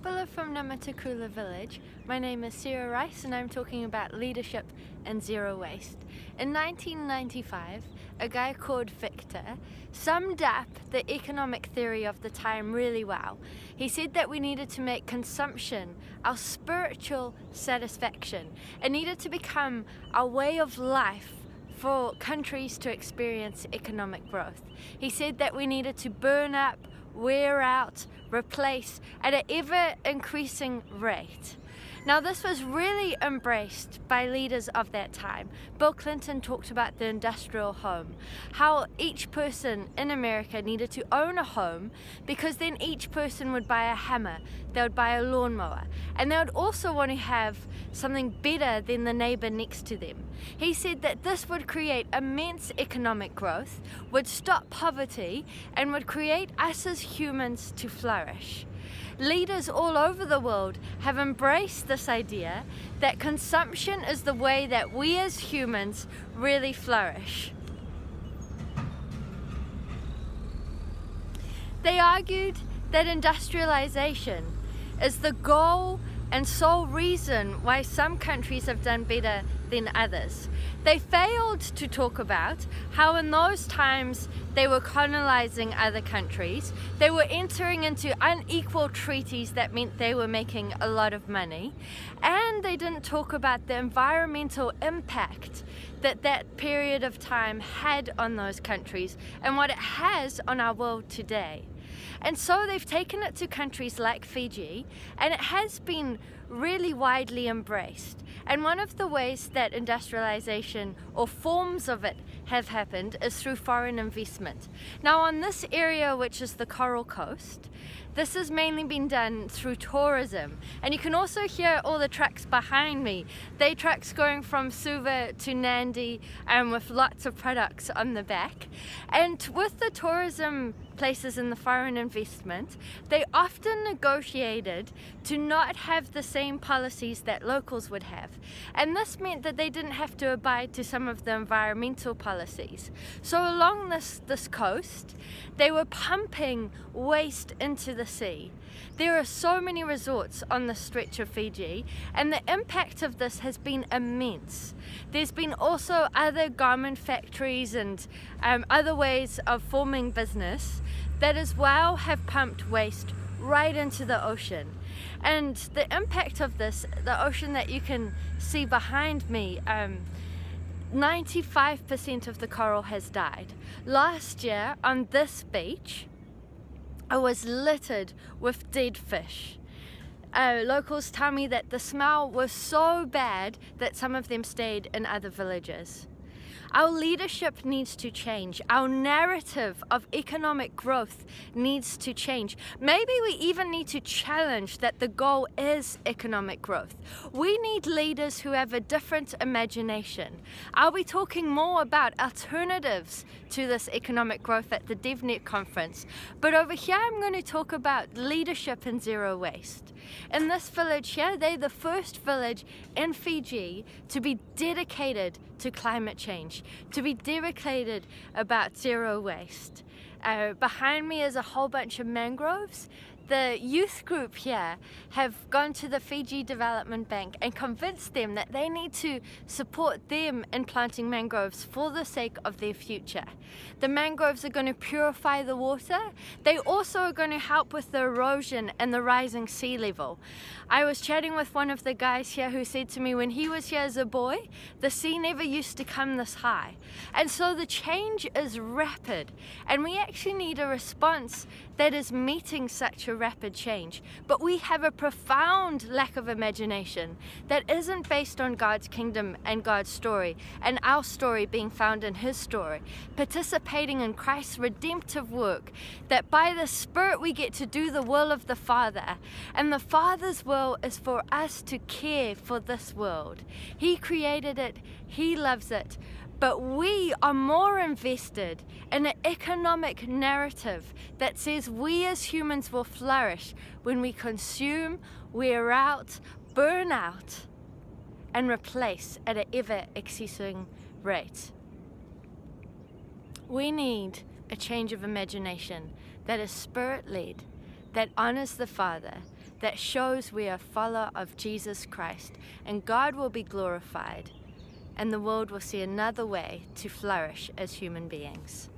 Kapala from Namatakula village. My name is Sarah Rice and I'm talking about leadership and zero waste. In 1995, a guy called Victor summed up the economic theory of the time really well. He said that we needed to make consumption our spiritual satisfaction. It needed to become our way of life for countries to experience economic growth. He said that we needed to burn up, wear out, replace at an ever increasing rate. Now this was really embraced by leaders of that time. Bill Clinton talked about the industrial home, how each person in America needed to own a home because then each person would buy a hammer, they would buy a lawnmower, and they would also want to have something better than the neighbor next to them. He said that this would create immense economic growth, would stop poverty, and would create us as humans to flourish. Leaders all over the world have embraced this idea that consumption is the way that we as humans really flourish. They argued that industrialization is the goal and sole reason why some countries have done better than others. They failed to talk about how in those times they were colonizing other countries, they were entering into unequal treaties that meant they were making a lot of money, and they didn't talk about the environmental impact that that period of time had on those countries and what it has on our world today. And so they've taken it to countries like Fiji, and it has been really widely embraced. And one of the ways that industrialization or forms of it have happened is through foreign investment. Now on this area, which is the Coral Coast, this has mainly been done through tourism. And you can also hear all the trucks behind me. They trucks going from Suva to Nandi with lots of products on the back. And with the tourism places in the foreign investment, they often negotiated to not have the same policies that locals would have. And this meant that they didn't have to abide to some of the environmental policies. So along this coast, they were pumping waste into the sea. There are so many resorts on the stretch of Fiji, and the impact of this has been immense. There's been also other garment factories and other ways of forming business that as well have pumped waste right into the ocean. And the impact of this, the ocean that you can see behind me, 95% of the coral has died. Last year on this beach, it was littered with dead fish. Locals tell me that the smell was so bad that some of them stayed in other villages. Our leadership needs to change. Our narrative of economic growth needs to change. Maybe we even need to challenge that the goal is economic growth. We need leaders who have a different imagination. I'll be talking more about alternatives to this economic growth at the DevNet conference. But over here I'm going to talk about leadership and zero waste. In this village here, they're the first village in Fiji to be dedicated to climate change, to be dedicated about zero waste. Behind me is a whole bunch of mangroves. The youth group here have gone to the Fiji Development Bank and convinced them that they need to support them in planting mangroves for the sake of their future. The mangroves are going to purify the water. They also are going to help with the erosion and the rising sea level. I was chatting with one of the guys here who said to me when he was here as a boy, the sea never used to come this high. And so the change is rapid, and we actually need a response that is meeting such a rapid change. But we have a profound lack of imagination that isn't based on God's kingdom and God's story, and our story being found in His story, participating in Christ's redemptive work, that by the Spirit we get to do the will of the Father, and the Father's will is for us to care for this world. He created it, He loves it, but we are more invested in an economic narrative that says we as humans will flourish when we consume, wear out, burn out, and replace at an ever-increasing rate. We need a change of imagination that is Spirit-led, that honors the Father, that shows we are a follower of Jesus Christ, and God will be glorified, and the world will see another way to flourish as human beings.